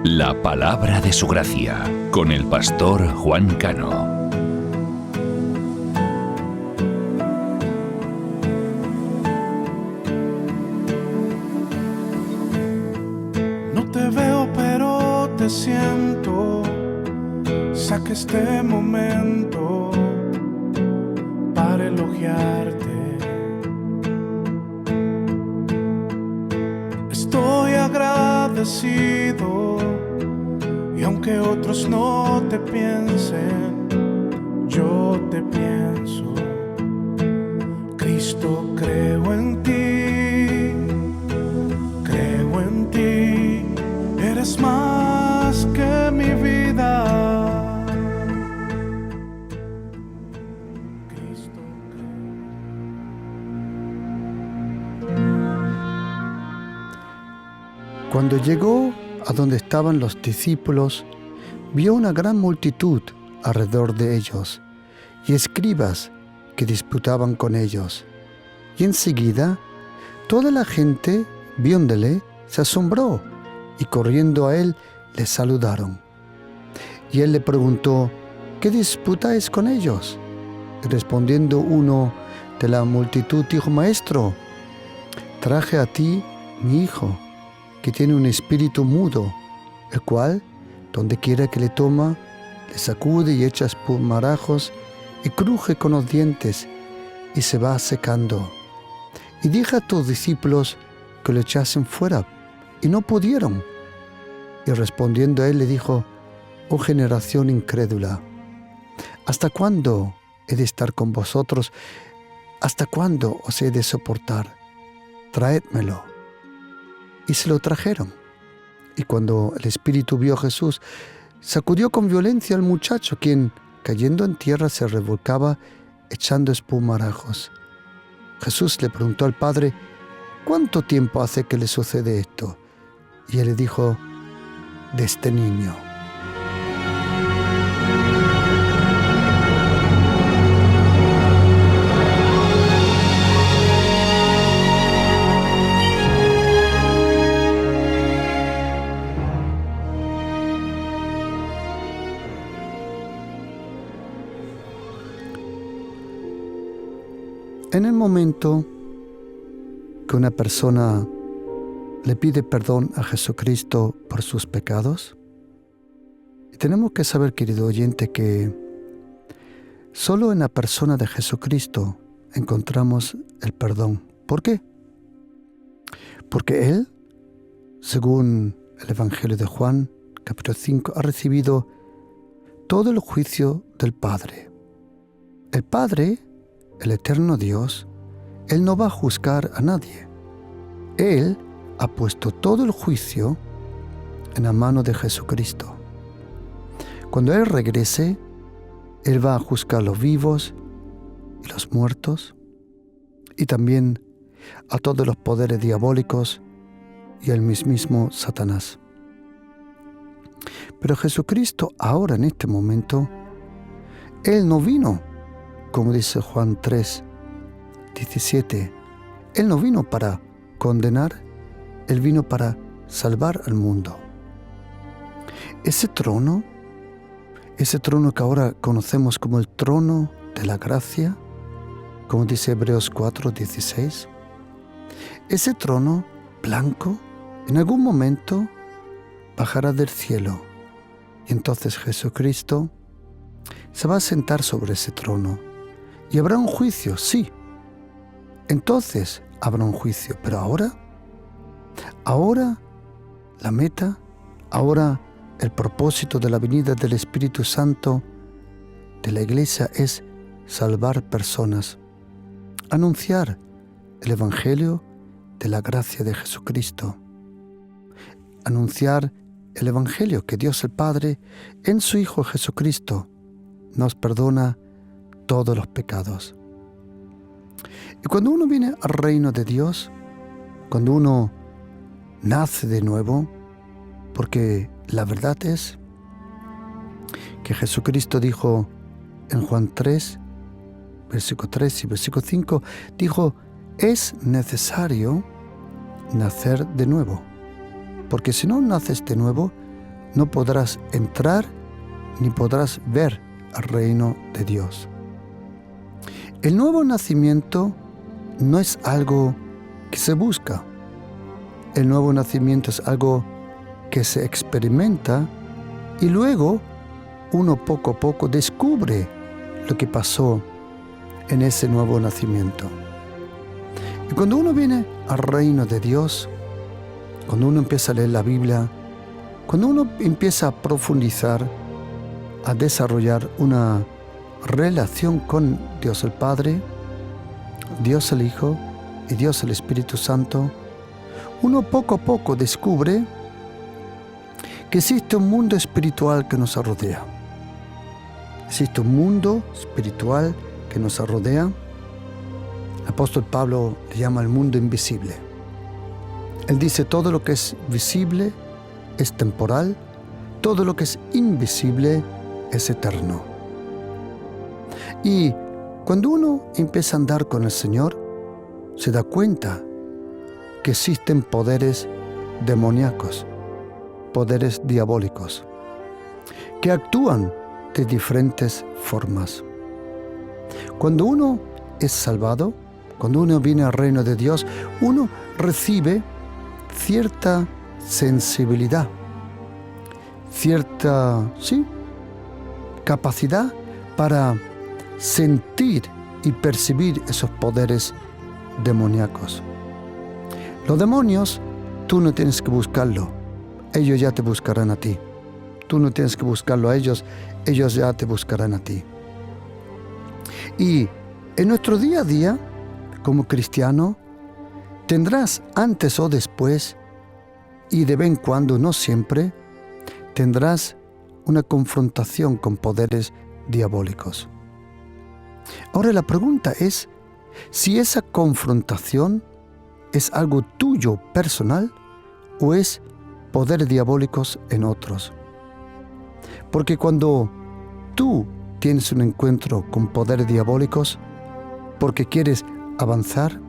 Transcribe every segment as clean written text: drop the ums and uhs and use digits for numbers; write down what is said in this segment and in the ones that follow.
La palabra de su gracia, con el pastor Juan Cano. No te veo, pero te siento. Saca este momento para elogiarte. Estoy agradecido, y aunque otros no te piensen, yo te pienso. Cristo, creo en ti, eres más que mi vida. Cristo, Cuando llegó a donde estaban los discípulos, vio una gran multitud alrededor de ellos y escribas que disputaban con ellos. Y enseguida toda la gente, viéndole, se asombró y corriendo a él le saludaron. Y él le preguntó: ¿qué disputáis con ellos? Y respondiendo uno de la multitud dijo: Maestro, traje a ti mi hijo, que tiene un espíritu mudo, el cual, donde quiera que le toma, le sacude y echa espumarajos y cruje con los dientes y se va secando. Y dije a tus discípulos que lo echasen fuera, y no pudieron. Y respondiendo a él le dijo: Oh generación incrédula, ¿hasta cuándo he de estar con vosotros? ¿Hasta cuándo os he de soportar? Traédmelo. Y se lo trajeron. Y cuando el espíritu vio a Jesús, sacudió con violencia al muchacho, quien, cayendo en tierra, se revolcaba echando espumarajos. Jesús le preguntó al padre: ¿cuánto tiempo hace que le sucede esto? Y él le dijo: de este niño. En el momento que una persona le pide perdón a Jesucristo por sus pecados, y tenemos que saber, querido oyente, que solo en la persona de Jesucristo encontramos el perdón. ¿Por qué? Porque Él, según el Evangelio de Juan, capítulo 5, ha recibido todo el juicio del Padre. El Padre, el eterno Dios, Él no va a juzgar a nadie. Él ha puesto todo el juicio en la mano de Jesucristo. Cuando Él regrese, Él va a juzgar a los vivos y los muertos, y también a todos los poderes diabólicos y al mismísimo Satanás. Pero Jesucristo ahora, en este momento, Él no vino, como dice Juan 3, 17, Él no vino para condenar, Él vino para salvar al mundo. Ese trono que ahora conocemos como el trono de la gracia, como dice Hebreos 4, 16, ese trono blanco en algún momento bajará del cielo, y entonces Jesucristo se va a sentar sobre ese trono. Y habrá un juicio, sí. Entonces habrá un juicio. Pero ahora la meta, ahora el propósito de la venida del Espíritu Santo de la Iglesia es salvar personas, anunciar el Evangelio de la gracia de Jesucristo, anunciar el Evangelio que Dios el Padre en su Hijo Jesucristo nos perdona todos los pecados. Y cuando uno viene al reino de Dios, cuando uno nace de nuevo, porque la verdad es que Jesucristo dijo en Juan 3, versículo 3 y versículo 5, dijo: es necesario nacer de nuevo, porque si no naces de nuevo, no podrás entrar ni podrás ver el reino de Dios. El nuevo nacimiento no es algo que se busca. El nuevo nacimiento es algo que se experimenta y luego uno poco a poco descubre lo que pasó en ese nuevo nacimiento. Y cuando uno viene al reino de Dios, cuando uno empieza a leer la Biblia, cuando uno empieza a profundizar, a desarrollar una relación con Dios el Padre, Dios el Hijo y Dios el Espíritu Santo, uno poco a poco descubre que existe un mundo espiritual que nos rodea. Existe un mundo espiritual que nos rodea. El apóstol Pablo le llama el mundo invisible. Él dice: todo lo que es visible es temporal, todo lo que es invisible es eterno. Y cuando uno empieza a andar con el Señor, se da cuenta que existen poderes demoníacos, poderes diabólicos, que actúan de diferentes formas. Cuando uno es salvado, cuando uno viene al reino de Dios, uno recibe cierta sensibilidad, cierta, capacidad para sentir y percibir esos poderes demoníacos. Los demonios, tú no tienes que buscarlo, ellos ya te buscarán a ti. Tú no tienes que buscarlo a ellos, ellos ya te buscarán a ti. Y en nuestro día a día, como cristiano, tendrás antes o después, y de vez en cuando, no siempre, tendrás una confrontación con poderes diabólicos. Ahora la pregunta es si esa confrontación es algo tuyo personal o es poderes diabólicos en otros. Porque cuando tú tienes un encuentro con poderes diabólicos, porque quieres avanzar,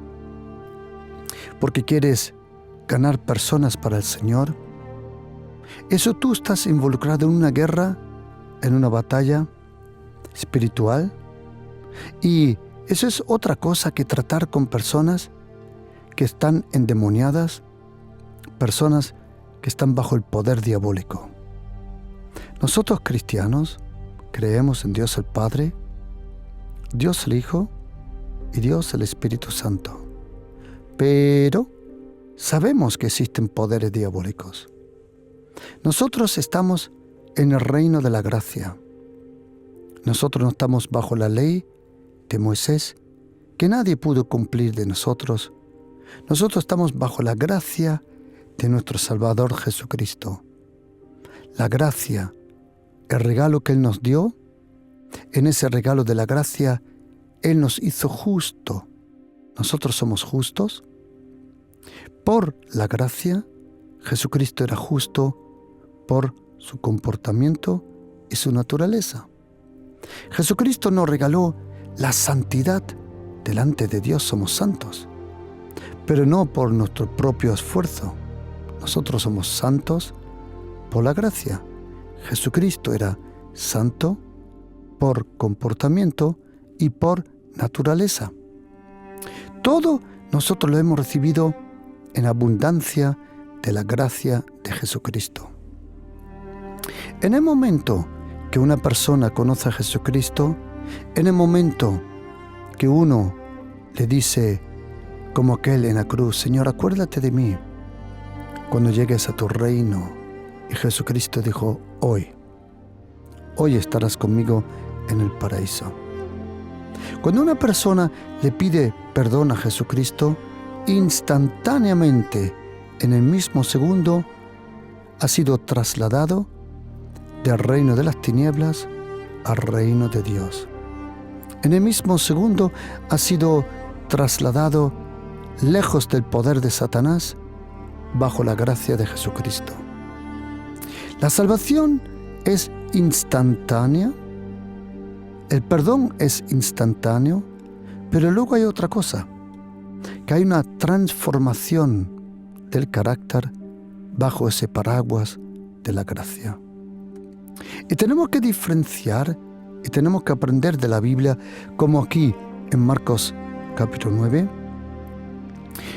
porque quieres ganar personas para el Señor, eso tú estás involucrado en una guerra, en una batalla espiritual, y eso es otra cosa que tratar con personas que están endemoniadas, personas que están bajo el poder diabólico. Nosotros cristianos creemos en Dios el Padre, Dios el Hijo y Dios el Espíritu Santo. Pero sabemos que existen poderes diabólicos. Nosotros estamos en el reino de la gracia. Nosotros no estamos bajo la ley de Moisés, que nadie pudo cumplir de nosotros. Nosotros estamos bajo la gracia de nuestro Salvador Jesucristo. La gracia, el regalo que Él nos dio, en ese regalo de la gracia, Él nos hizo justo. Nosotros somos justos. Por la gracia, Jesucristo era justo por su comportamiento y su naturaleza. Jesucristo nos regaló la santidad. Delante de Dios somos santos, pero no por nuestro propio esfuerzo. Nosotros somos santos por la gracia. Jesucristo era santo por comportamiento y por naturaleza. Todo nosotros lo hemos recibido en abundancia de la gracia de Jesucristo. En el momento que una persona conoce a Jesucristo, en el momento que uno le dice, como aquel en la cruz: Señor, acuérdate de mí cuando llegues a tu reino. Y Jesucristo dijo: hoy estarás conmigo en el paraíso. Cuando una persona le pide perdón a Jesucristo, instantáneamente, en el mismo segundo, ha sido trasladado del reino de las tinieblas al reino de Dios. En el mismo segundo ha sido trasladado lejos del poder de Satanás, bajo la gracia de Jesucristo. La salvación es instantánea, el perdón es instantáneo, pero luego hay otra cosa, que hay una transformación del carácter bajo ese paraguas de la gracia. Y tenemos que diferenciar y tenemos que aprender de la Biblia, como aquí en Marcos capítulo 9,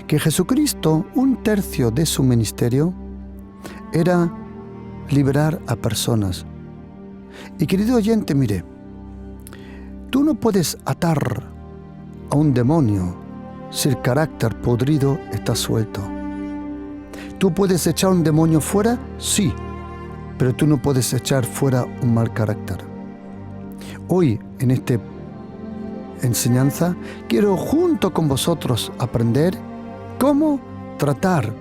que Jesucristo, 1/3 de su ministerio era liberar a personas. Y querido oyente, mire, tú no puedes atar a un demonio si el carácter podrido está suelto. ¿Tú puedes echar un demonio fuera? Sí, pero tú no puedes echar fuera un mal carácter. Hoy, en esta enseñanza, quiero junto con vosotros aprender cómo tratar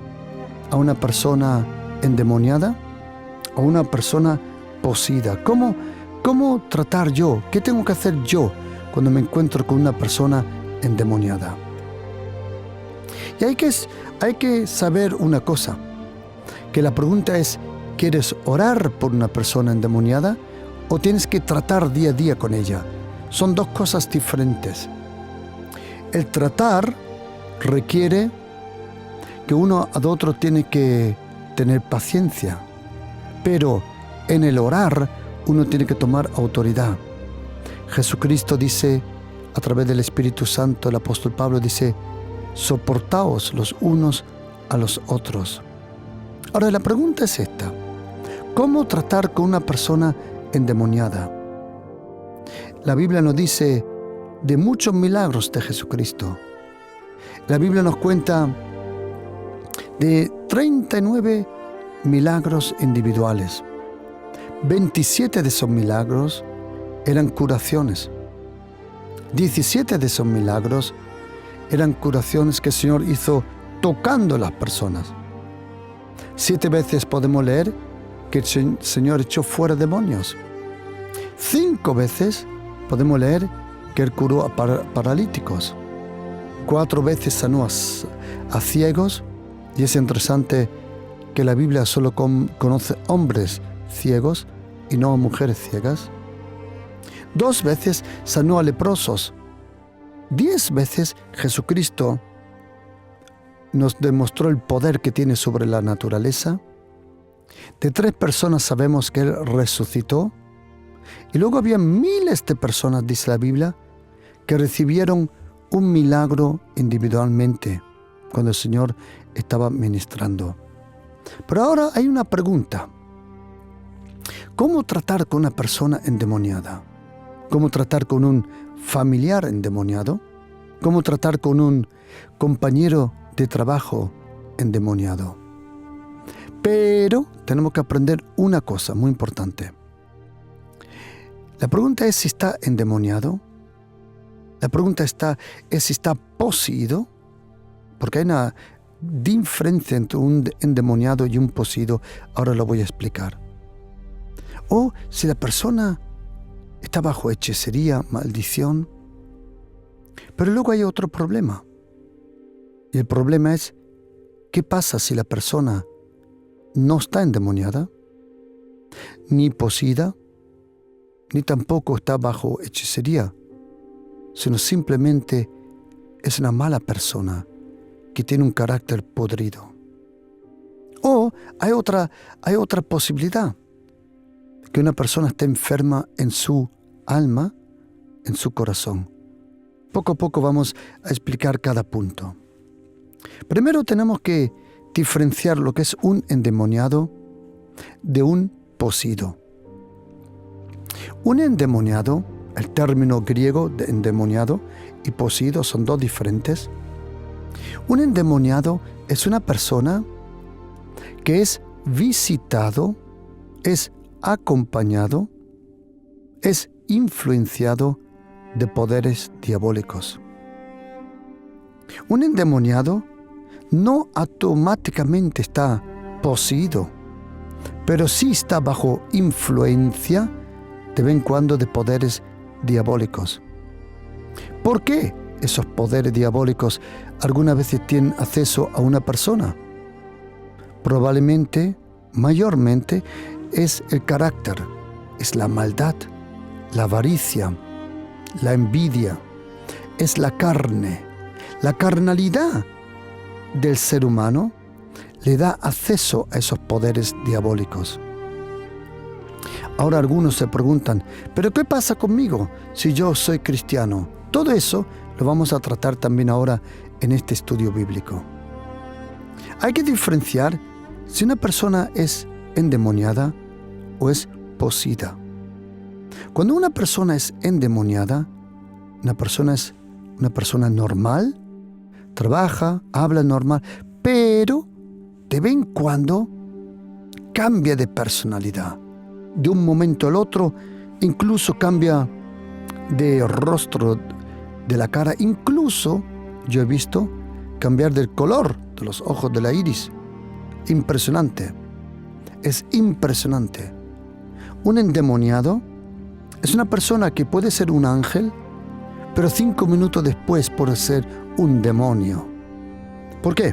a una persona endemoniada, a una persona poseída. ¿Cómo tratar yo? ¿Qué tengo que hacer yo cuando me encuentro con una persona endemoniada? Y hay que saber una cosa, que la pregunta es, ¿quieres orar por una persona endemoniada o tienes que tratar día a día con ella? Son dos cosas diferentes. El tratar requiere que uno al otro tiene que tener paciencia, pero en el orar uno tiene que tomar autoridad. Jesucristo dice, a través del Espíritu Santo, el apóstol Pablo dice, soportaos los unos a los otros. Ahora la pregunta es esta: ¿cómo tratar con una persona endemoniada? La Biblia nos dice de muchos milagros de Jesucristo. La Biblia nos cuenta de 39 milagros individuales. 27 de esos milagros eran curaciones. 17 de esos milagros eran curaciones que el Señor hizo tocando a las personas. 7 veces podemos leer que el Señor echó fuera demonios. 5 veces podemos leer que Él curó a paralíticos. 4 veces sanó a ciegos. Y es interesante que la Biblia solo conoce hombres ciegos y no a mujeres ciegas. 2 veces sanó a leprosos. 10 veces Jesucristo nos demostró el poder que tiene sobre la naturaleza. De 3 personas sabemos que Él resucitó. Y luego había miles de personas, dice la Biblia, que recibieron un milagro individualmente cuando el Señor estaba ministrando. Pero ahora hay una pregunta. ¿Cómo tratar con una persona endemoniada? ¿Cómo tratar con un familiar endemoniado? ¿Cómo tratar con un compañero de trabajo endemoniado? Pero tenemos que aprender una cosa muy importante. La pregunta es si está endemoniado. La pregunta es si está poseído. Porque hay una diferencia entre un endemoniado y un poseído. Ahora lo voy a explicar. O si la persona está bajo hechicería, maldición. Pero luego hay otro problema. Y el problema es, ¿qué pasa si la persona no está endemoniada, ni poseída, ni tampoco está bajo hechicería, sino simplemente es una mala persona que tiene un carácter podrido? O hay otra posibilidad, que una persona esté enferma en su alma, en su corazón. Poco a poco vamos a explicar cada punto. Primero tenemos que diferenciar lo que es un endemoniado de un poseído. Un endemoniado, el término griego de endemoniado y poseído son dos diferentes. Un endemoniado es una persona que es visitado, es acompañado, es influenciado de poderes diabólicos. Un endemoniado no automáticamente está poseído, pero sí está bajo influencia de vez en cuando de poderes diabólicos. ¿Por qué esos poderes diabólicos algunas veces tienen acceso a una persona? Probablemente, mayormente, es el carácter, es la maldad, la avaricia, la envidia, es la carne. La carnalidad del ser humano le da acceso a esos poderes diabólicos. Ahora algunos se preguntan, ¿pero qué pasa conmigo si yo soy cristiano? Todo eso lo vamos a tratar también ahora en este estudio bíblico. Hay que diferenciar si una persona es endemoniada o es poseída. Cuando una persona es endemoniada, una persona es una persona normal, trabaja, habla normal, pero de vez en cuando cambia de personalidad. De un momento al otro, incluso cambia de rostro, de la cara. Incluso yo he visto cambiar del color de los ojos, de la iris. Impresionante. Es impresionante. Un endemoniado es una persona que puede ser un ángel, pero 5 minutos después puede ser un demonio. ¿Por qué?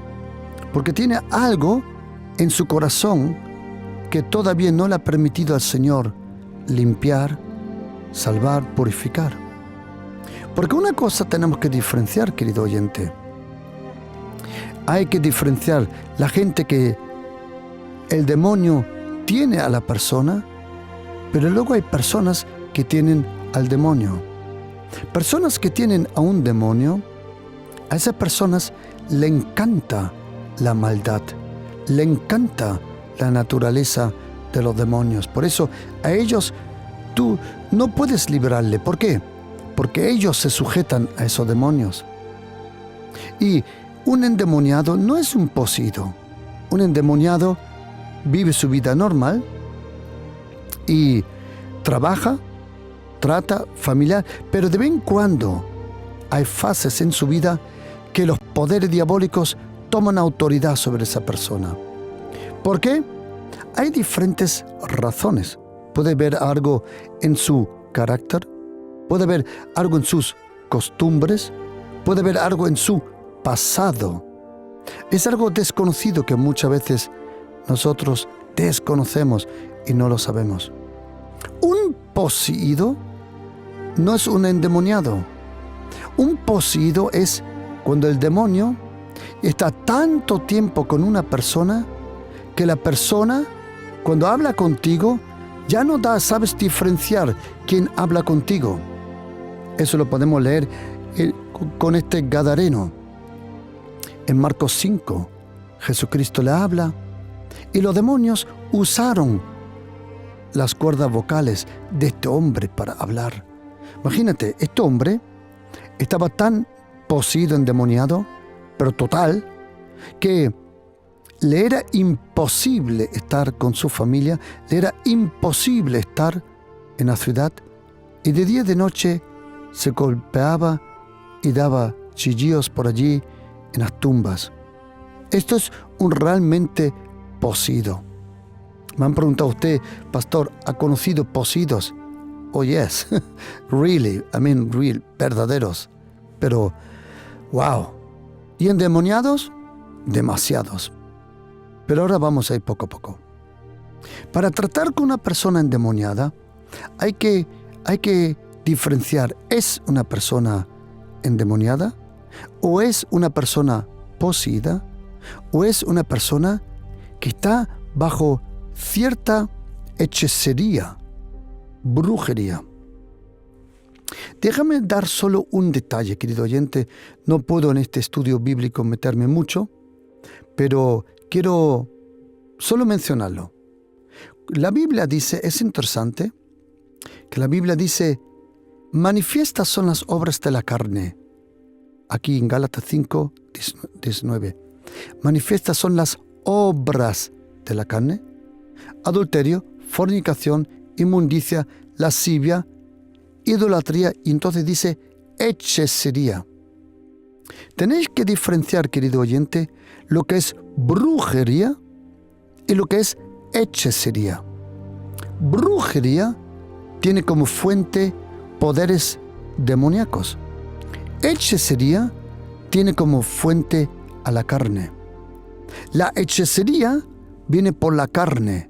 Porque tiene algo en su corazón que todavía no le ha permitido al Señor limpiar, salvar, purificar. Porque una cosa tenemos que diferenciar, querido oyente. Hay que diferenciar la gente que el demonio tiene a la persona, pero luego hay personas que tienen al demonio. Personas que tienen a un demonio, a esas personas le encanta la maldad, le encanta la naturaleza de los demonios. Por eso a ellos tú no puedes librarle. ¿Por qué? Porque ellos se sujetan a esos demonios. Y un endemoniado no es un poseído. Un endemoniado vive su vida normal y trabaja, trata, familiar, pero de vez en cuando hay fases en su vida que los poderes diabólicos toman autoridad sobre esa persona. ¿Por qué? Hay diferentes razones. Puede haber algo en su carácter, puede haber algo en sus costumbres, puede haber algo en su pasado. Es algo desconocido que muchas veces nosotros desconocemos y no lo sabemos. Un poseído no es un endemoniado. Un poseído es cuando el demonio está tanto tiempo con una persona que la persona, cuando habla contigo, ya no sabes diferenciar quién habla contigo. Eso lo podemos leer con este gadareno. En Marcos 5, Jesucristo le habla y los demonios usaron las cuerdas vocales de este hombre para hablar. Imagínate, este hombre estaba tan poseído, endemoniado, pero total, que le era imposible estar con su familia, le era imposible estar en la ciudad, y de día y de noche se golpeaba y daba chillidos por allí en las tumbas. Esto es un realmente poseído. Me han preguntado usted, pastor, ¿ha conocido poseídos? Oh yes, really, real, verdaderos. Pero, wow. ¿Y endemoniados? Demasiados. Pero ahora vamos a ir poco a poco. Para tratar con una persona endemoniada, hay que diferenciar, ¿es una persona endemoniada? ¿O es una persona poseída? ¿O es una persona que está bajo cierta hechicería, brujería? Déjame dar solo un detalle, querido oyente. No puedo en este estudio bíblico meterme mucho, pero quiero solo mencionarlo. La Biblia dice, es interesante, que la Biblia dice, manifiestas son las obras de la carne. Aquí en Gálatas 5, 19. Manifiestas son las obras de la carne: adulterio, fornicación, inmundicia, lascivia, idolatría, y entonces dice hechicería. Tenéis que diferenciar, querido oyente, lo que es brujería y lo que es hechicería. Brujería tiene como fuente poderes demoníacos. Hechicería tiene como fuente a la carne. La hechicería viene por la carne.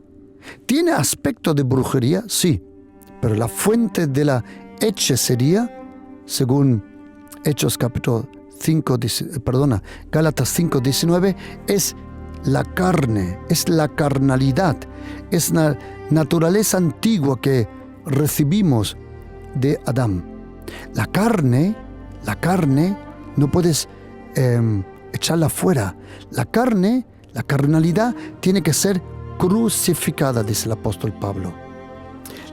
¿Tiene aspecto de brujería? Sí, pero la fuente de la hechicería, según Hechos capítulo 5, Gálatas 5:19, es la carne, es la carnalidad, es la naturaleza antigua que recibimos de Adán. La carne, no puedes echarla fuera. La carnalidad tiene que ser crucificada, dice el apóstol Pablo.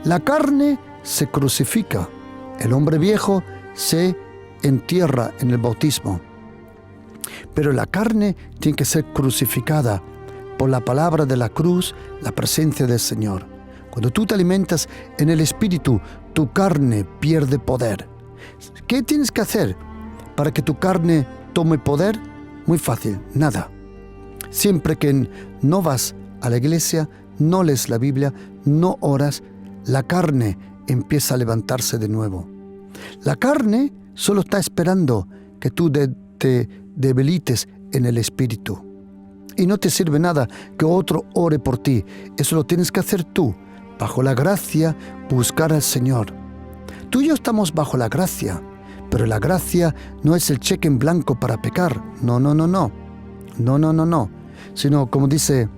La carne se crucifica. El hombre viejo se entierra en el bautismo. Pero la carne tiene que ser crucificada por la palabra de la cruz, la presencia del Señor. Cuando tú te alimentas en el Espíritu, tu carne pierde poder. ¿Qué tienes que hacer para que tu carne tome poder? Muy fácil, nada. Siempre que no vas a la iglesia, no lees la Biblia, no oras, la carne empieza a levantarse de nuevo. La carne solo está esperando que tú te debilites en el Espíritu. Y no te sirve nada que otro ore por ti. Eso lo tienes que hacer tú. Bajo la gracia, buscar al Señor. Tú y yo estamos bajo la gracia, pero la gracia no es el cheque en blanco para pecar. No. Sino, como dice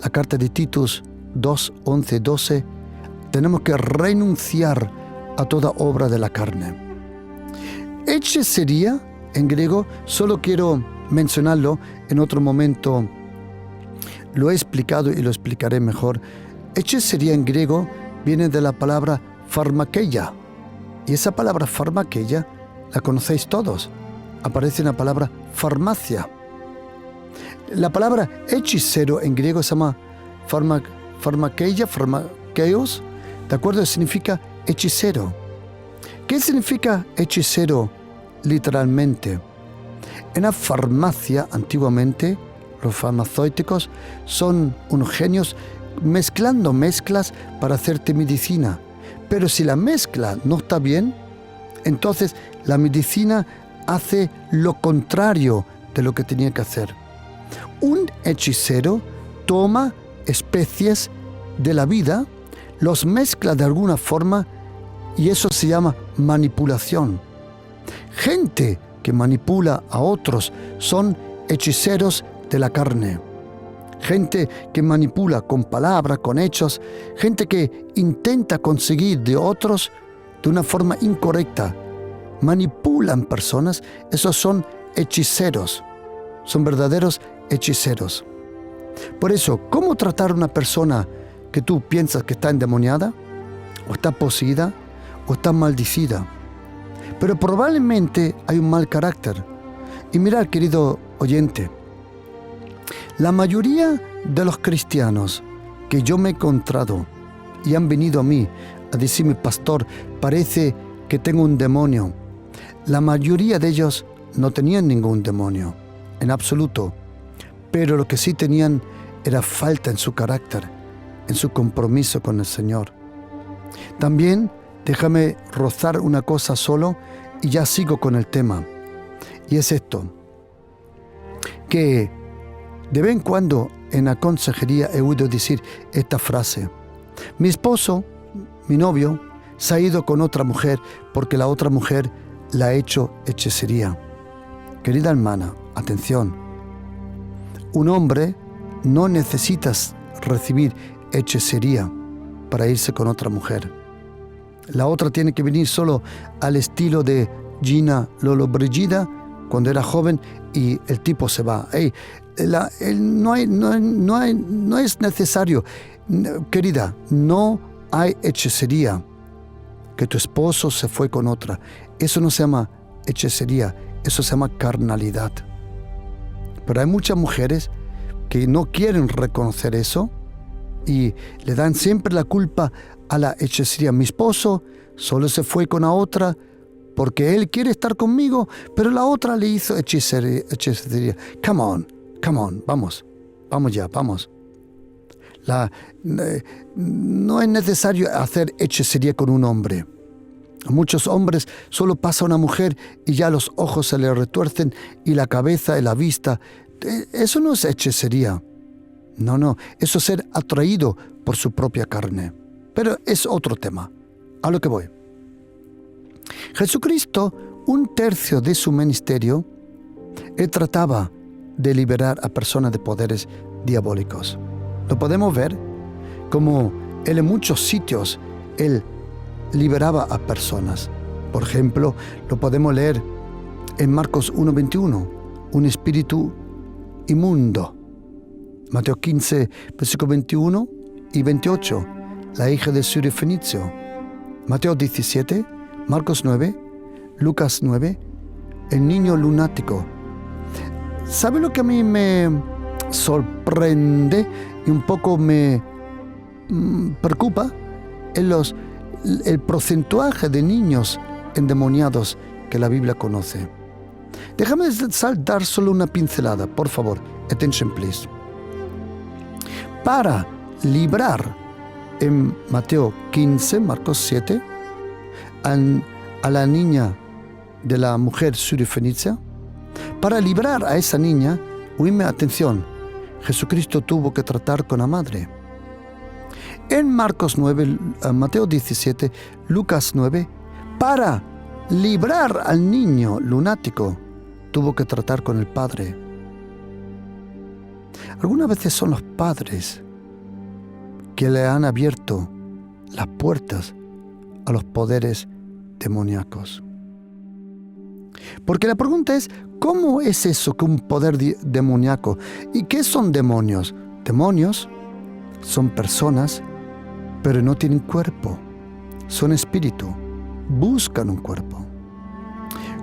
la carta de Titus 2, 11, 12, tenemos que renunciar a toda obra de la carne. Hechicería, en griego, solo quiero mencionarlo, en otro momento lo he explicado y lo explicaré mejor. Hechicería en griego viene de la palabra pharmakeia. Y esa palabra pharmakeia la conocéis todos. Aparece en la palabra farmacia. La palabra hechicero en griego se llama pharmakeia, pharmakeios, ¿de acuerdo? Significa hechicero. ¿Qué significa hechicero literalmente? En la farmacia, antiguamente, los farmacéuticos son unos genios mezclando mezclas para hacerte medicina. Pero si la mezcla no está bien, entonces la medicina hace lo contrario de lo que tenía que hacer. Un hechicero toma especies de la vida, los mezcla de alguna forma y eso se llama manipulación. Gente que manipula a otros son hechiceros de la carne. Gente que manipula con palabras, con hechos, gente que intenta conseguir de otros de una forma incorrecta. Manipulan personas, esos son hechiceros, son verdaderos hechiceros. Por eso, ¿cómo tratar a una persona que tú piensas que está endemoniada, o está poseída, o está maldicida? Pero probablemente hay un mal carácter. Y mirad, querido oyente, la mayoría de los cristianos que yo me he encontrado y han venido a mí a decirme, pastor, parece que tengo un demonio. La mayoría de ellos no tenían ningún demonio, en absoluto. Pero lo que sí tenían era falta en su carácter, en su compromiso con el Señor. También déjame rozar una cosa solo y ya sigo con el tema. Y es esto, que de vez en cuando en la consejería he oído decir esta frase: mi esposo, mi novio, se ha ido con otra mujer porque la otra mujer le ha hecho hechicería. Querida hermana, atención. Un hombre no necesita recibir hechicería para irse con otra mujer. La otra tiene que venir solo al estilo de Gina Lollobrigida cuando era joven y el tipo se va. No es necesario. Querida, no hay hechicería. Que tu esposo se fue con otra. Eso no se llama hechicería, eso se llama carnalidad. Pero hay muchas mujeres que no quieren reconocer eso y le dan siempre la culpa a la hechicería. Mi esposo solo se fue con la otra porque él quiere estar conmigo, pero la otra le hizo hechicería. Come on, vamos ya. No es necesario hacer hechicería con un hombre. A muchos hombres solo pasa una mujer y ya los ojos se le retuercen y la cabeza y la vista. Eso no es hechicería. No, eso es ser atraído por su propia carne. Pero es otro tema. A lo que voy. Jesucristo, 1/3 de su ministerio, él trataba de liberar a personas de poderes diabólicos. Lo podemos ver como Él en muchos sitios, Él liberaba a personas. Por ejemplo, lo podemos leer en Marcos 1:21, un espíritu inmundo. Mateo 15, versículos 21 y 28, la hija de Sirio Fenicio. Mateo 17, Marcos 9, Lucas 9, el niño lunático. ¿Sabe lo que a mí me sorprende y un poco me preocupa? El porcentaje de niños endemoniados que la Biblia conoce. Déjame dar solo una pincelada, por favor. Attention, please. Para librar en Mateo 15, Marcos 7, a la niña de la mujer sirio-fenicia, para librar a esa niña, oíme atención, Jesucristo tuvo que tratar con la madre. En Marcos 9, Mateo 17, Lucas 9, para librar al niño lunático, tuvo que tratar con el padre. Algunas veces son los padres que le han abierto las puertas a los poderes demoníacos. Porque la pregunta es, ¿cómo es eso que un poder demoníaco? ¿Y qué son demonios? Demonios son personas, pero no tienen cuerpo. Son espíritu. Buscan un cuerpo.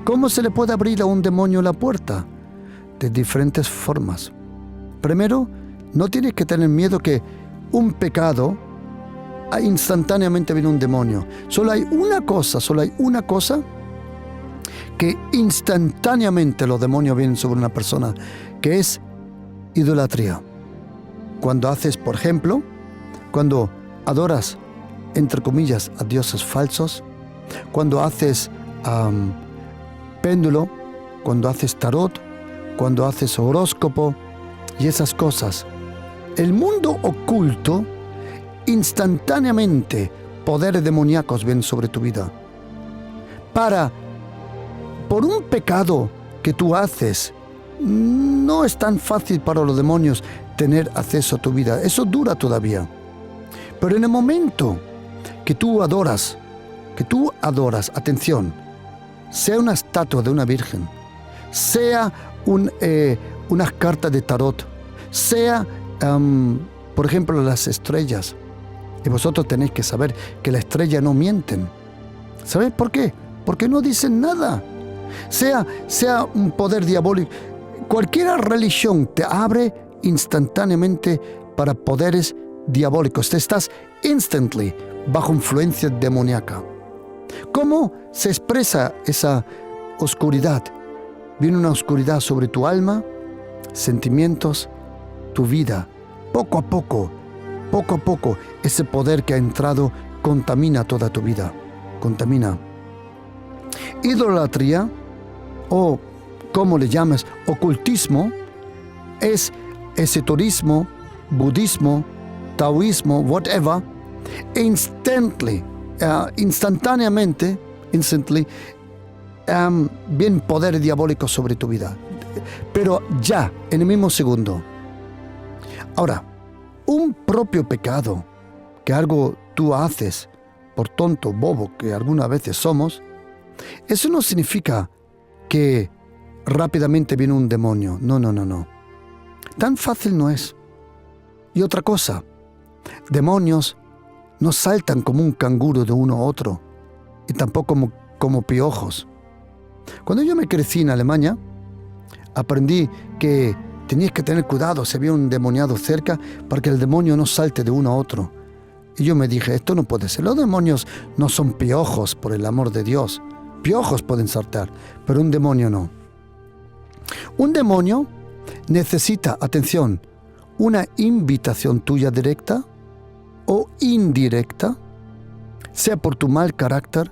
¿Cómo se le puede abrir a un demonio la puerta? De diferentes formas. Primero, no tienes que tener miedo que un pecado, instantáneamente viene un demonio. Solo hay una cosa que instantáneamente los demonios vienen sobre una persona, que es idolatría. Cuando haces, por ejemplo, cuando adoras, entre comillas, a dioses falsos, cuando haces péndulo, cuando haces tarot, cuando haces horóscopo y esas cosas, el mundo oculto, instantáneamente, poderes demoníacos vienen sobre tu vida. Por un pecado que tú haces, no es tan fácil para los demonios tener acceso a tu vida. Eso dura todavía. Pero en el momento que tú adoras, atención, sea una estatua de una virgen, sea unas cartas de tarot, sea, por ejemplo, las estrellas. Y vosotros tenéis que saber que las estrellas no mienten. ¿Sabéis por qué? Porque no dicen nada. Sea un poder diabólico, cualquier religión te abre instantáneamente para poderes diabólicos. Te estás instantly bajo influencia demoníaca. ¿Cómo se expresa esa oscuridad? Viene una oscuridad sobre tu alma, sentimientos, tu vida. Poco a poco, ese poder que ha entrado contamina toda tu vida. Contamina. Idolatría, o como le llames, ocultismo, es esoterismo, budismo, taoísmo, whatever, instantáneamente, vienen poderes diabólicos sobre tu vida. Pero ya, en el mismo segundo. Ahora, un propio pecado, que algo tú haces, por tonto, bobo, que algunas veces somos, eso no significa que rápidamente viene un demonio. No. Tan fácil no es. Y otra cosa, demonios no saltan como un canguro de uno a otro, y tampoco como piojos. Cuando yo me crecí en Alemania, aprendí que tenías que tener cuidado si había un demoniado cerca para que el demonio no salte de uno a otro. Y yo me dije, esto no puede ser. Los demonios no son piojos, por el amor de Dios. Piojos pueden saltar, pero un demonio no. Un demonio necesita, atención, una invitación tuya directa o indirecta, sea por tu mal carácter,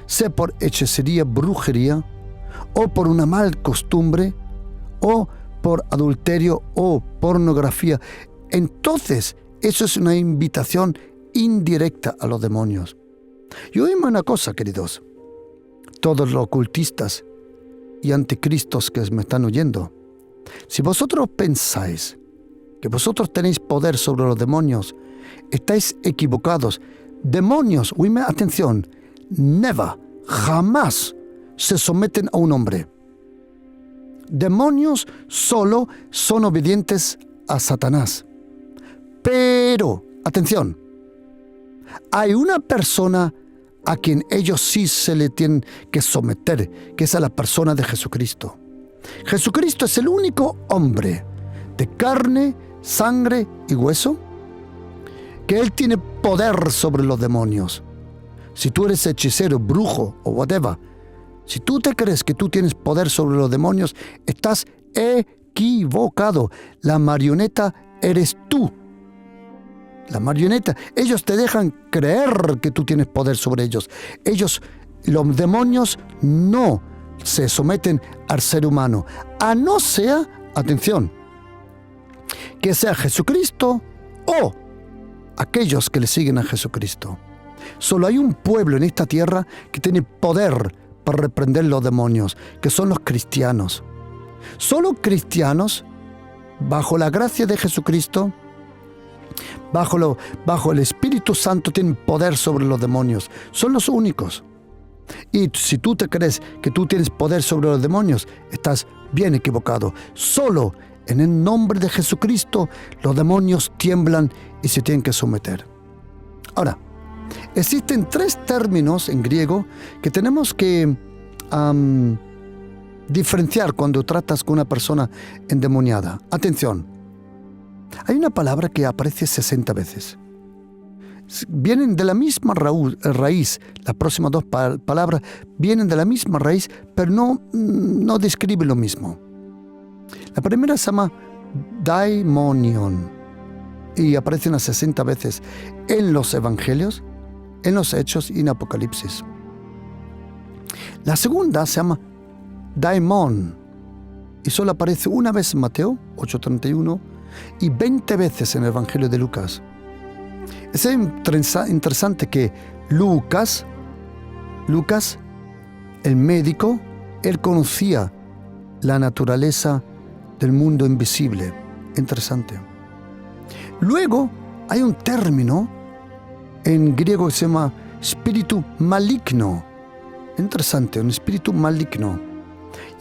sea por hechicería, brujería, o por una mal costumbre, o por adulterio o pornografía. Entonces, eso es una invitación indirecta a los demonios. Y oíme una cosa, queridos, todos los ocultistas y anticristos que me están oyendo, si vosotros pensáis que vosotros tenéis poder sobre los demonios Estáis equivocados. Demonios, oíme, atención, never, jamás se someten a un hombre. Demonios solo son obedientes a Satanás. Pero, atención, hay una persona a quien ellos sí se le tienen que someter, que es a la persona de Jesucristo. Jesucristo es el único hombre de carne, sangre y hueso que Él tiene poder sobre los demonios. Si tú eres hechicero, brujo o whatever, si tú te crees que tú tienes poder sobre los demonios, estás equivocado. La marioneta eres tú. La marioneta. Ellos te dejan creer que tú tienes poder sobre ellos. Los demonios no se someten al ser humano, a no ser, atención, que sea Jesucristo o aquellos que le siguen a Jesucristo. Solo hay un pueblo en esta tierra que tiene poder para reprender los demonios, que son los cristianos. Solo cristianos, bajo la gracia de Jesucristo, bajo el Espíritu Santo, tienen poder sobre los demonios. Son los únicos. Y si tú te crees que tú tienes poder sobre los demonios, estás bien equivocado. Solo en el nombre de Jesucristo los demonios tiemblan y se tienen que someter. Ahora, existen 3 términos en griego que tenemos que diferenciar cuando tratas con una persona endemoniada. Atención, hay una palabra que aparece 60 veces. Vienen de la misma raíz, las próximas 2 palabras vienen de la misma raíz, pero no describen lo mismo. La primera se llama daimonion y aparece unas 60 veces en los evangelios, en los Hechos y en Apocalipsis. La segunda se llama daimon y solo aparece una vez en Mateo 8:31 y 20 veces en el Evangelio de Lucas. Es interesante que Lucas, el médico, él conocía la naturaleza del mundo invisible. Interesante. Luego hay un término en griego que se llama espíritu maligno. Interesante, un espíritu maligno.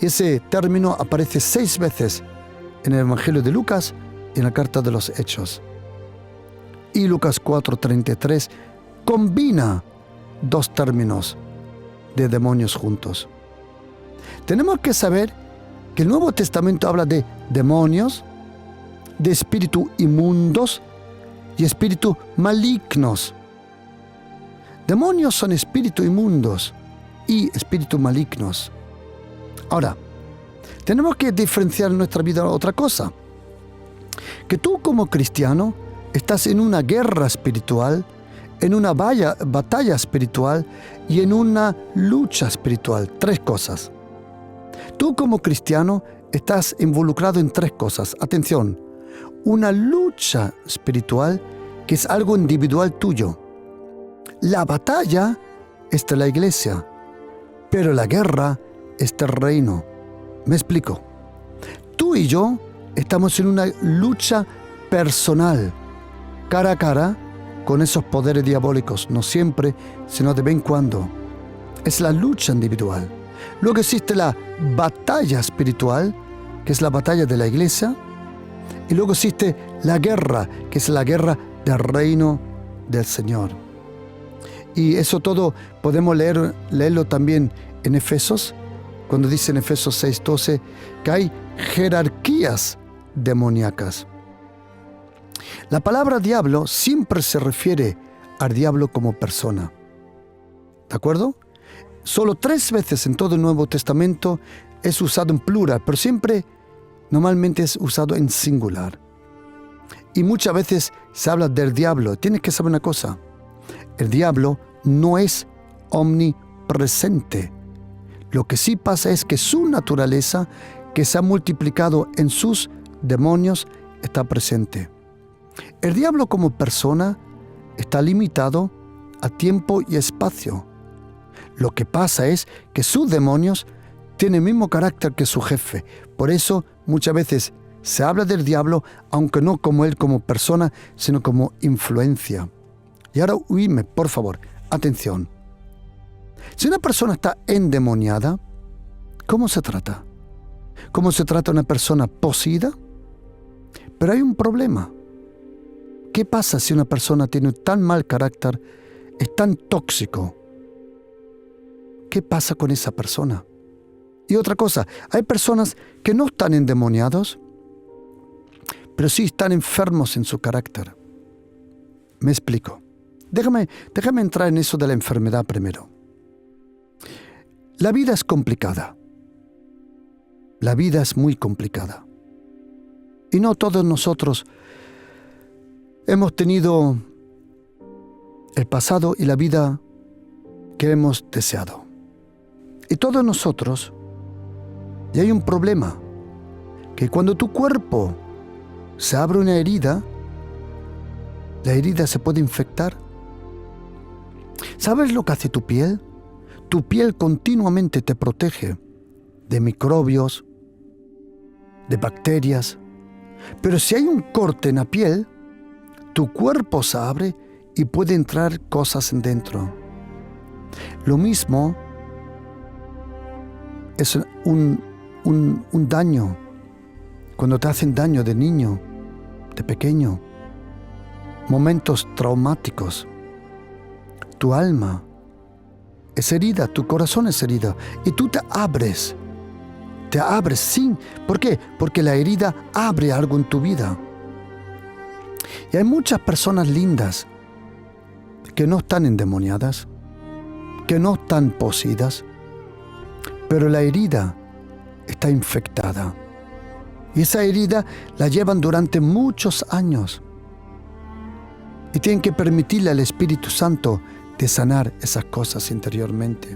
Y ese término aparece 6 veces en el Evangelio de Lucas y en la carta de los Hechos. Y Lucas 4:33 combina 2 términos de demonios juntos. Tenemos que saber que el Nuevo Testamento habla de demonios, de espíritus inmundos y espíritus malignos. Demonios son espíritus inmundos y espíritus malignos. Ahora, tenemos que diferenciar en nuestra vida otra cosa. Que tú como cristiano estás en una guerra espiritual, en una batalla espiritual y en una lucha espiritual. 3 cosas. Tú como cristiano estás involucrado en 3 cosas. Atención, una lucha espiritual que es algo individual tuyo. La batalla es de la iglesia, pero la guerra es del reino. Me explico. Tú y yo estamos en una lucha personal, cara a cara, con esos poderes diabólicos. No siempre, sino de vez en cuando. Es la lucha individual. Luego existe la batalla espiritual, que es la batalla de la iglesia. Y luego existe la guerra, que es la guerra del reino del Señor. Y eso todo podemos leerlo también en Efesios, cuando dice en Efesios 6:12 que hay jerarquías demoníacas. La palabra diablo siempre se refiere al diablo como persona. ¿De acuerdo? Solo 3 veces en todo el Nuevo Testamento es usado en plural, pero siempre, normalmente es usado en singular. Y muchas veces se habla del diablo. Tienes que saber una cosa. El diablo no es omnipresente. Lo que sí pasa es que su naturaleza, que se ha multiplicado en sus demonios, está presente. El diablo como persona está limitado a tiempo y espacio. Lo que pasa es que sus demonios tienen el mismo carácter que su jefe. Por eso muchas veces Se habla del diablo, aunque no como él como persona, sino como influencia. Y ahora oídme, por favor, atención. Si una persona está endemoniada, ¿cómo se trata? ¿Cómo se trata a una persona poseída? Pero hay un problema. ¿Qué pasa si una persona tiene tan mal carácter, es tan tóxico? ¿Qué pasa con esa persona? Y otra cosa, hay personas que no están endemoniados, pero sí están enfermos en su carácter. Me explico. Déjame entrar en eso de la enfermedad primero. La vida es complicada. La vida es muy complicada. Y no todos nosotros hemos tenido el pasado y la vida que hemos deseado. Y todos nosotros, y hay un problema, que cuando tu cuerpo se abre una herida, la herida se puede infectar. ¿Sabes lo que hace tu piel? Tu piel continuamente te protege de microbios, de bacterias. Pero si hay un corte en la piel, tu cuerpo se abre y puede entrar cosas en dentro. Lo mismo es un daño. Cuando te hacen daño de niño, de pequeño, momentos traumáticos, tu alma es herida, tu corazón es herida, y tú te abres sin. ¿Por qué? Porque la herida abre algo en tu vida. Y hay muchas personas lindas que no están endemoniadas, que no están poseídas, pero la herida está infectada. Y esa herida la llevan durante muchos años. Y tienen que permitirle al Espíritu Santo de sanar esas cosas interiormente.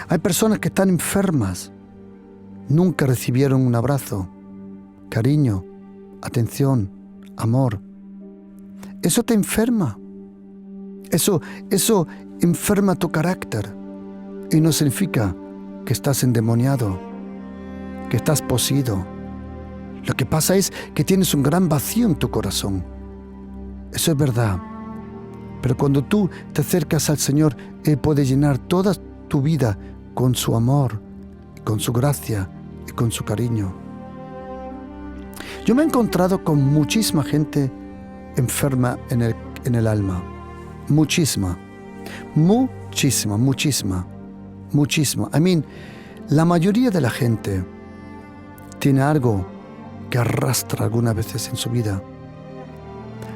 Hay personas que están enfermas, nunca recibieron un abrazo, cariño, atención, amor. Eso te enferma. Eso enferma tu carácter. Y no significa que estás endemoniado, que estás poseído. Lo que pasa es que tienes un gran vacío en tu corazón. Eso es verdad. Pero cuando tú te acercas al Señor, Él puede llenar toda tu vida con su amor, con su gracia y con su cariño. Yo me he encontrado con muchísima gente enferma en el alma. Muchísima. La mayoría de la gente tiene algo que arrastra algunas veces en su vida.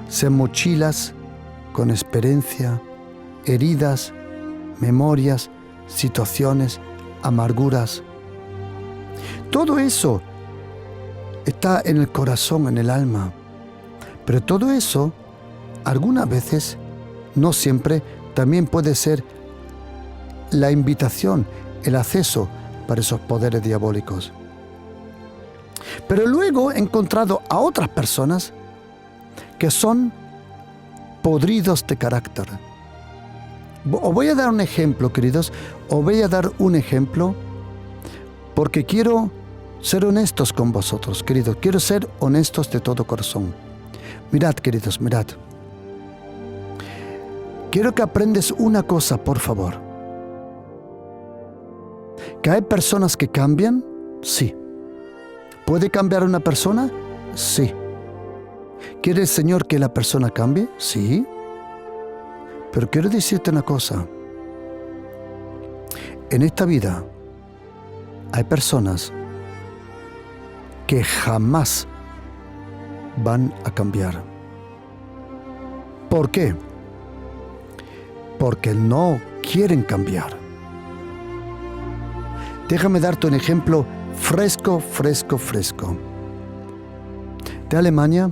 Sean mochilas con experiencia, heridas, memorias, situaciones, amarguras. Todo eso está en el corazón, en el alma. Pero todo eso, algunas veces, no siempre, también puede ser la invitación, el acceso para esos poderes diabólicos. Pero luego he encontrado a otras personas que son podridos de carácter. Os voy a dar un ejemplo, queridos. Os voy a dar un ejemplo porque quiero ser honestos con vosotros, queridos. Quiero ser honestos de todo corazón. Mirad, queridos, mirad. Quiero que aprendes una cosa, por favor. ¿Que hay personas que cambian? Sí. ¿Puede cambiar una persona? Sí. ¿Quiere el Señor que la persona cambie? Sí. Pero quiero decirte una cosa. En esta vida hay personas que jamás van a cambiar. ¿Por qué? Porque no quieren cambiar. Déjame darte un ejemplo fresco. De Alemania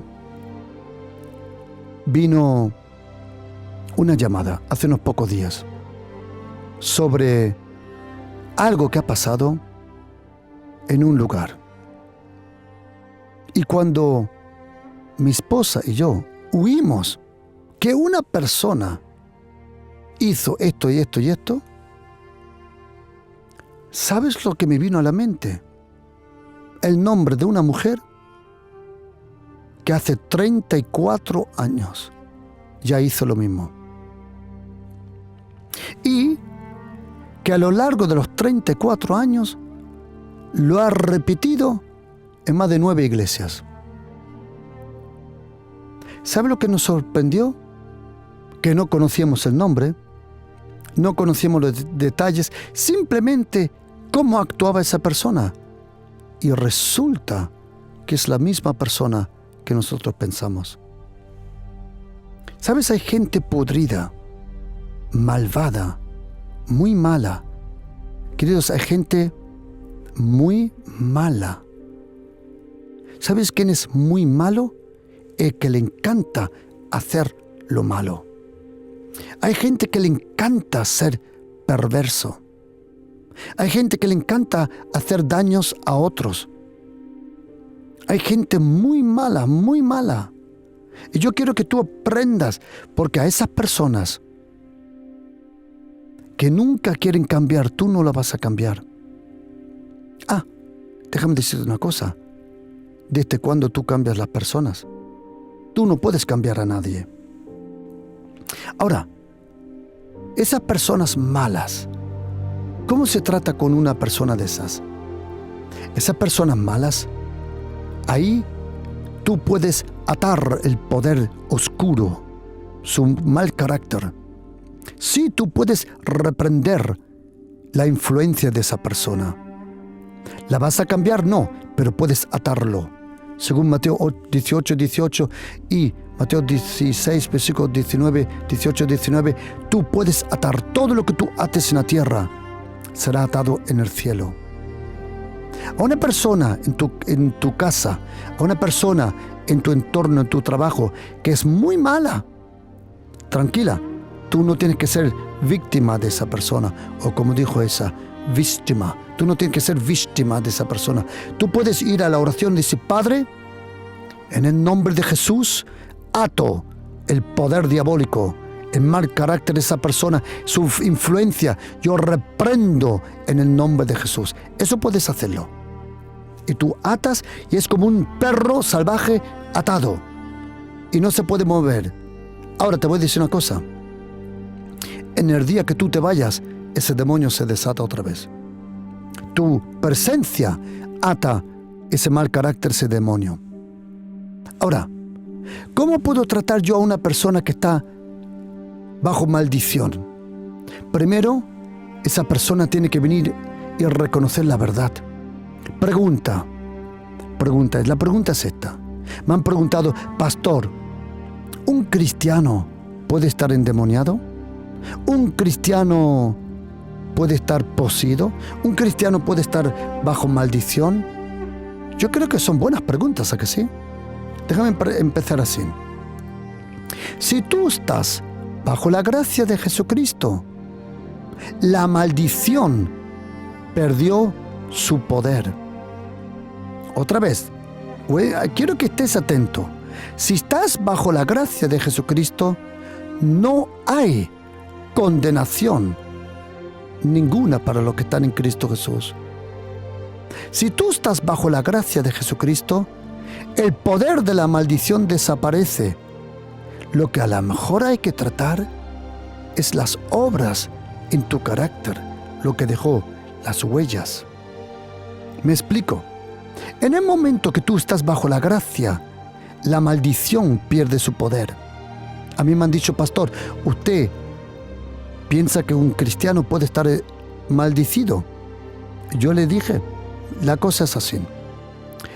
vino una llamada hace unos pocos días sobre algo que ha pasado en un lugar. Y cuando mi esposa y yo oímos que una persona hizo esto y esto y esto, ¿sabes lo que me vino a la mente? el nombre de una mujer que hace 34 años ya hizo lo mismo. Y que a lo largo de los 34 años lo ha repetido en más de 9 iglesias. ¿Sabe lo que nos sorprendió? Que no conocíamos el nombre, no conocíamos los detalles, simplemente cómo actuaba esa persona. Y resulta que es la misma persona que nosotros pensamos. ¿Sabes? Hay gente podrida, malvada, muy mala. Queridos, hay gente muy mala. ¿Sabes quién es muy malo? El que le encanta hacer lo malo. Hay gente que le encanta ser perverso. Hay gente que le encanta hacer daños a otros. Hay gente muy mala, muy mala. Y yo quiero que tú aprendas, porque a esas personas que nunca quieren cambiar, tú no las vas a cambiar. Ah, déjame decirte una cosa. ¿Desde cuándo tú cambias las personas? Tú no puedes cambiar a nadie. Ahora, esas personas malas, ¿cómo se trata con una persona de esas? Esas personas malas, ahí tú puedes atar el poder oscuro, su mal carácter. Sí, tú puedes reprender la influencia de esa persona. ¿La vas a cambiar? No, pero puedes atarlo. Según Mateo 18:18 y Mateo 16, versículo 19, 18-19, tú puedes atar todo lo que tú ates en la tierra, será atado en el cielo. A una persona en tu casa, a una persona en tu entorno, en tu trabajo, que es muy mala, tranquila, tú no tienes que ser víctima de esa persona, o como dijo esa, víctima. Tú no tienes que ser víctima de esa persona. Tú puedes ir a la oración y decir: Padre, en el nombre de Jesús, ato el poder diabólico, el mal carácter de esa persona, su influencia, yo reprendo en el nombre de Jesús. Eso puedes hacerlo. Y tú atas y es como un perro salvaje atado y no se puede mover. Ahora te voy a decir una cosa. En el día que tú te vayas, ese demonio se desata otra vez. Tu presencia ata ese mal carácter, ese demonio. Ahora, ¿cómo puedo tratar yo a una persona que está bajo maldición? Primero, esa persona tiene que venir y reconocer la verdad. La pregunta es esta. Me han preguntado: pastor, ¿un cristiano puede estar endemoniado? ¿Un cristiano puede estar poseído? ¿Un cristiano puede estar bajo maldición? Yo creo que son buenas preguntas, ¿a que sí? Déjame empezar así. Si tú estás bajo la gracia de Jesucristo, la maldición perdió su poder. Otra vez, quiero que estés atento. Si estás bajo la gracia de Jesucristo, no hay condenación ninguna para los que están en Cristo Jesús. Si tú estás bajo la gracia de Jesucristo, el poder de la maldición desaparece. Lo que a lo mejor hay que tratar es las obras en tu carácter, lo que dejó las huellas. Me explico. En el momento que tú estás bajo la gracia, la maldición pierde su poder. A mí me han dicho: pastor, ¿usted piensa que un cristiano puede estar maldecido? Yo le dije, la cosa es así.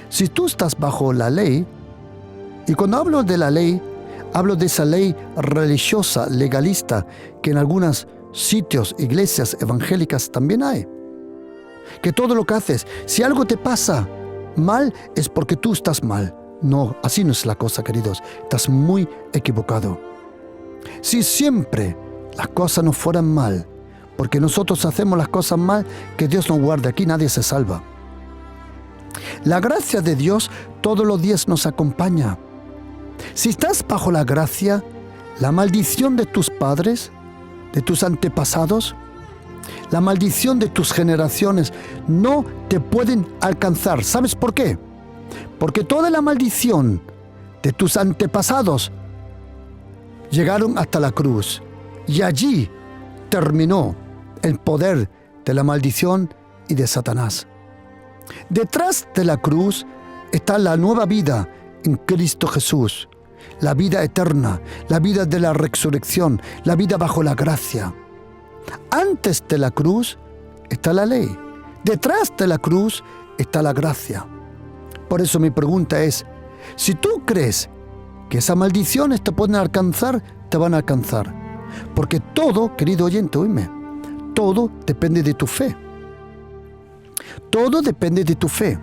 Si tú estás bajo la ley, y cuando hablo de la ley, hablo de esa ley religiosa, legalista, que en algunos sitios, iglesias evangélicas también hay. Que todo lo que haces, si algo te pasa mal, es porque tú estás mal. No, así no es la cosa, queridos. Estás muy equivocado. Si siempre las cosas no fueran mal, porque nosotros hacemos las cosas mal, que Dios nos guarde, aquí nadie se salva. La gracia de Dios todos los días nos acompaña. Si estás bajo la gracia, la maldición de tus padres, de tus antepasados, La maldición de tus generaciones no te pueden alcanzar. ¿Sabes por qué? Porque toda la maldición de tus antepasados llegaron hasta la cruz. Y allí terminó el poder de la maldición y de Satanás. Detrás de la cruz está la nueva vida en Cristo Jesús. La vida eterna, la vida de la resurrección, la vida bajo la gracia. Antes de la cruz está la ley. Detrás de la cruz está la gracia. Por eso mi pregunta es, si tú crees que esas maldiciones te pueden alcanzar, te van a alcanzar. Porque todo, querido oyente, oíme, todo depende de tu fe. Todo depende de tu fe.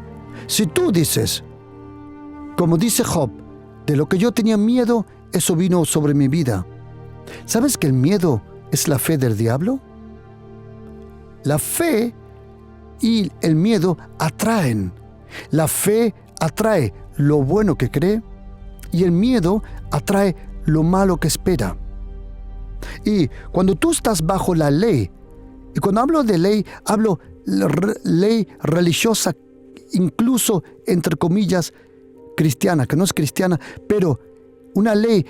Si tú dices, como dice Job, de lo que yo tenía miedo, eso vino sobre mi vida. ¿Sabes que el miedo es la fe del diablo? La fe y el miedo atraen. La fe atrae lo bueno que cree y el miedo atrae lo malo que espera. Y cuando tú estás bajo la ley, y cuando hablo de ley, hablo ley religiosa, incluso entre comillas cristiana, que no es cristiana, pero una ley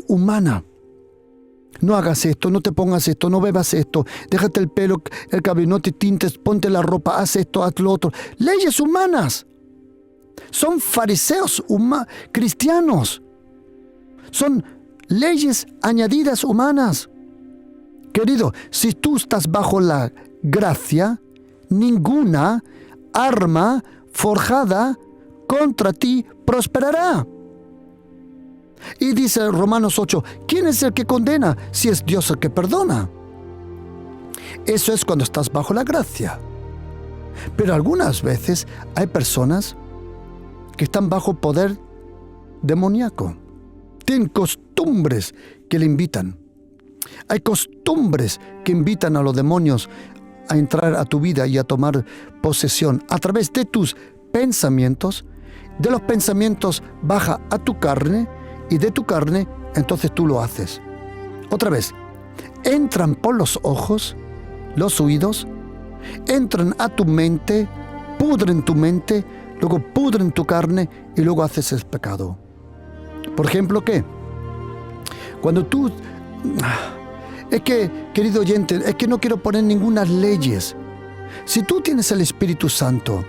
humana. No hagas esto, no te pongas esto, no bebas esto, déjate el pelo, el cabello, no te tintes, ponte la ropa, haz esto, haz lo otro. Leyes humanas. Son fariseos cristianos. Son leyes añadidas humanas. Querido, si tú estás bajo la gracia, ninguna arma forjada contra ti prosperará. Y dice Romanos 8, ¿quién es el que condena si es Dios el que perdona? Eso es cuando estás bajo la gracia. Pero algunas veces hay personas que están bajo poder demoníaco. Tienen costumbres que le invitan. Hay costumbres que invitan a los demonios a entrar a tu vida y a tomar posesión a través de tus pensamientos. De los pensamientos baja a tu carne y de tu carne entonces tú lo haces. Otra vez, entran por los ojos, los oídos, entran a tu mente, pudren tu mente, luego pudren tu carne y luego haces el pecado. Por ejemplo, ¿qué? Cuando tú... Es que, querido oyente, es que no quiero poner ninguna leyes. Si tú tienes el Espíritu Santo,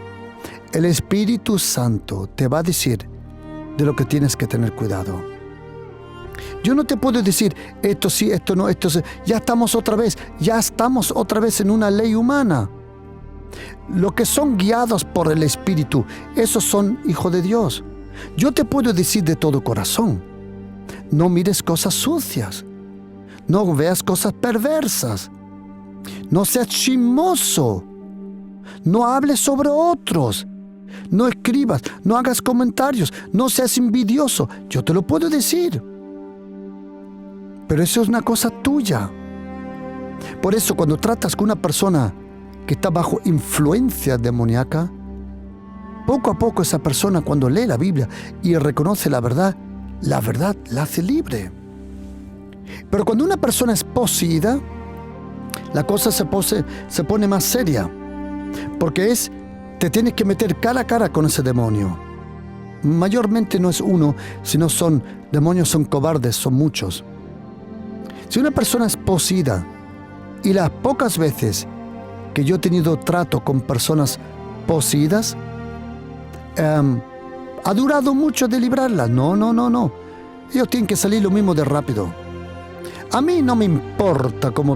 el Espíritu Santo te va a decir de lo que tienes que tener cuidado. Yo no te puedo decir esto sí, esto no, esto sí. Ya estamos otra vez en una ley humana. Los que son guiados por el Espíritu, esos son hijos de Dios. Yo te puedo decir de todo corazón, no mires cosas sucias, no veas cosas perversas, no seas chismoso, no hables sobre otros, no escribas, no hagas comentarios, no seas envidioso. Yo te lo puedo decir, pero eso es una cosa tuya. Por eso cuando tratas con una persona que está bajo influencia demoníaca, poco a poco esa persona, cuando lee la Biblia y reconoce la verdad la hace libre. Pero cuando una persona es poseída, la cosa se pone más seria, porque te tienes que meter cara a cara con ese demonio. Mayormente no es uno, sino demonios son cobardes, son muchos. Si una persona es poseída, y las pocas veces que yo he tenido trato con personas poseídas, ha durado mucho de librarlas. No. Ellos tienen que salir lo mismo de rápido. A mí no me importa cómo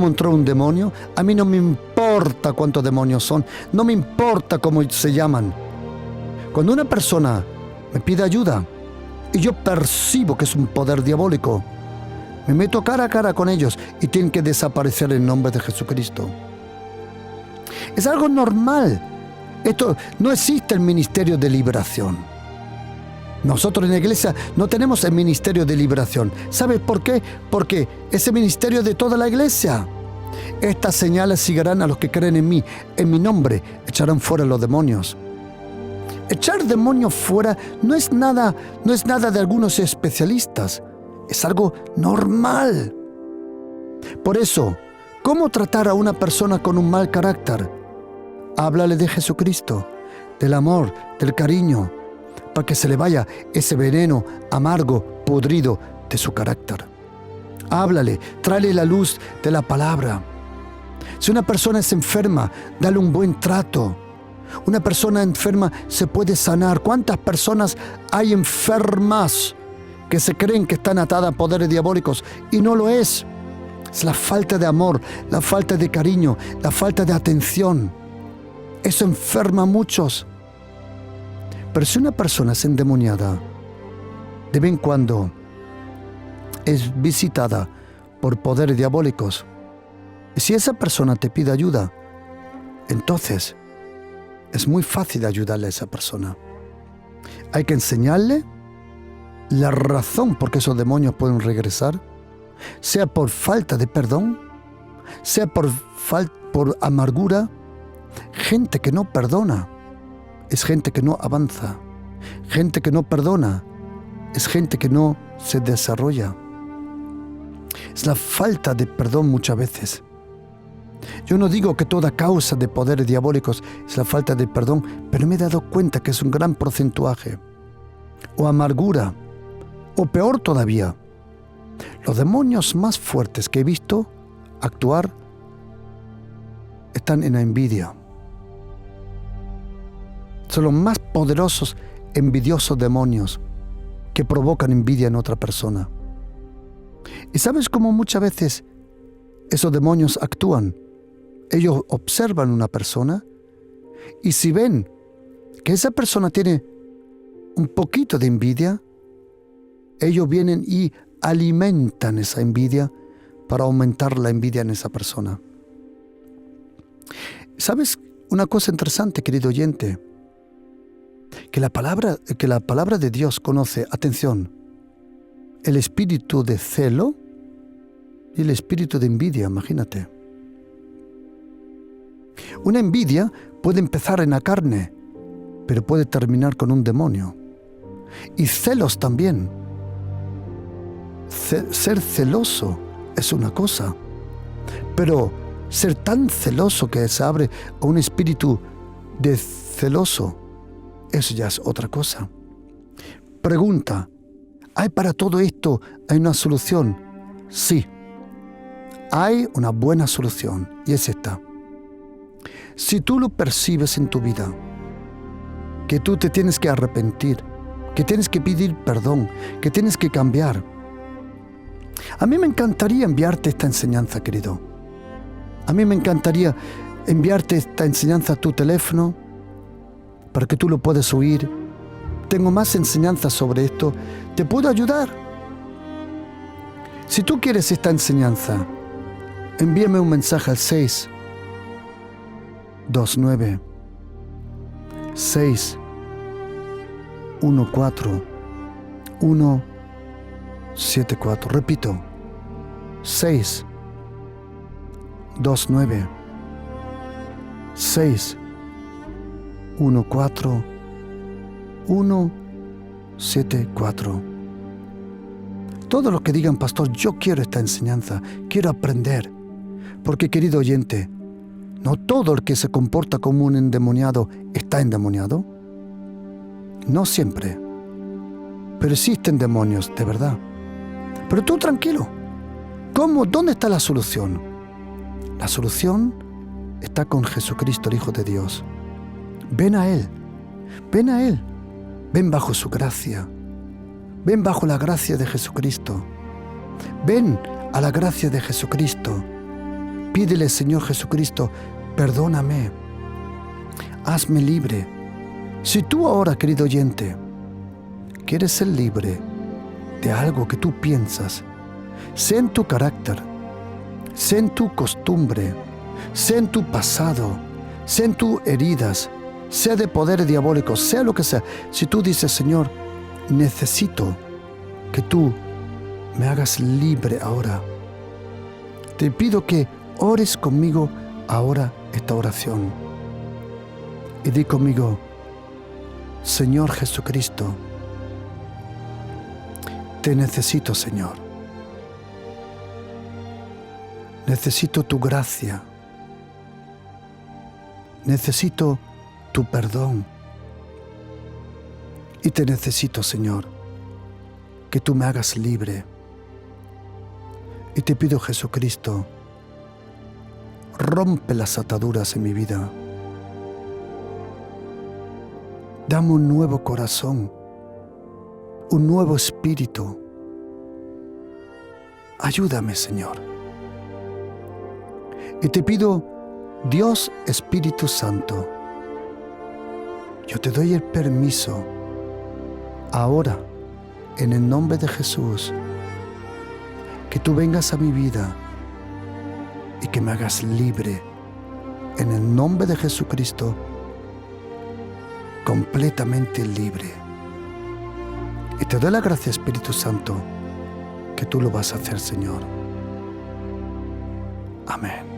entró un demonio. A mí no me importa cuántos demonios son. No me importa cómo se llaman. Cuando una persona me pide ayuda y yo percibo que es un poder diabólico, me meto cara a cara con ellos y tienen que desaparecer en nombre de Jesucristo. Es algo normal. No existe el ministerio de liberación. Nosotros en la iglesia no tenemos el ministerio de liberación. ¿Sabes por qué? Porque ese ministerio es de toda la iglesia. Estas señales seguirán a los que creen en mí. En mi nombre echarán fuera los demonios. Echar demonios fuera no es nada de algunos especialistas. Es algo normal. Por eso, ¿Cómo tratar a una persona con un mal carácter? Háblale de Jesucristo, del amor, del cariño, para que se le vaya ese veneno amargo, podrido de su carácter. Háblale, tráele la luz de la palabra. Si una persona es enferma, dale un buen trato. Una persona enferma se puede sanar. ¿Cuántas personas hay enfermas que se creen que están atadas a poderes diabólicos y no lo es? Es la falta de amor, la falta de cariño, la falta de atención. Eso enferma a muchos. Pero si una persona es endemoniada, de vez en cuando es visitada por poderes diabólicos, y si esa persona te pide ayuda, entonces es muy fácil ayudarle a esa persona. Hay que enseñarle la razón por qué esos demonios pueden regresar, sea por falta de perdón, sea por amargura. Gente que no perdona es gente que no avanza. Gente que no perdona es gente que no se desarrolla. Es la falta de perdón muchas veces. Yo no digo que toda causa de poderes diabólicos es la falta de perdón, pero me he dado cuenta que es un gran porcentaje. O amargura, o peor todavía, los demonios más fuertes que he visto actuar están en la envidia. Son los más poderosos, envidiosos demonios que provocan envidia en otra persona. ¿Y sabes cómo muchas veces esos demonios actúan? Ellos observan a una persona y si ven que esa persona tiene un poquito de envidia, ellos vienen y alimentan esa envidia para aumentar la envidia en esa persona. ¿Sabes una cosa interesante, querido oyente? Que la palabra de Dios conoce, atención, el espíritu de celo y el espíritu de envidia, imagínate. Una envidia puede empezar en la carne, pero puede terminar con un demonio. Y celos también. Ser celoso es una cosa, pero ser tan celoso que se abre a un espíritu de celoso, eso ya es otra cosa. Pregunta, ¿hay para todo esto hay una solución? Sí, hay una buena solución y es esta. Si tú lo percibes en tu vida, que tú te tienes que arrepentir, que tienes que pedir perdón, que tienes que cambiar. A mí me encantaría enviarte esta enseñanza, querido. A mí me encantaría enviarte esta enseñanza a tu teléfono para que tú lo puedas oír. Tengo más enseñanzas sobre esto. Te puedo ayudar. Si tú quieres esta enseñanza, envíame un mensaje al 629 614 174. Repito, 629 614 174. Todos los que digan, pastor, yo quiero esta enseñanza, quiero aprender. Porque, querido oyente, no todo el que se comporta como un endemoniado está endemoniado. No siempre. Pero existen demonios, de verdad. Pero tú tranquilo. ¿Cómo? ¿Dónde está la solución? La solución está con Jesucristo, el Hijo de Dios. Ven a Él. Ven a Él. Ven bajo su gracia. Ven bajo la gracia de Jesucristo. Ven a la gracia de Jesucristo. Pídele, Señor Jesucristo, perdóname. Hazme libre. Si tú ahora, querido oyente, quieres ser libre de algo que tú piensas, sea en tu carácter, sea en tu costumbre, sea en tu pasado, sea en tus heridas, sea de poderes diabólicos, sea lo que sea. Si tú dices, Señor, necesito que tú me hagas libre ahora, te pido que ores conmigo ahora esta oración. Y di conmigo, Señor Jesucristo, te necesito, Señor. Necesito tu gracia. Necesito tu perdón. Y te necesito, Señor, que tú me hagas libre. Y te pido, Jesucristo, rompe las ataduras en mi vida. Dame un nuevo corazón, un nuevo espíritu. Ayúdame, Señor. Y te pido, Dios Espíritu Santo, yo te doy el permiso ahora, en el nombre de Jesús, que tú vengas a mi vida y que me hagas libre, en el nombre de Jesucristo, completamente libre. Y te doy la gracia, Espíritu Santo, que tú lo vas a hacer, Señor. Amén.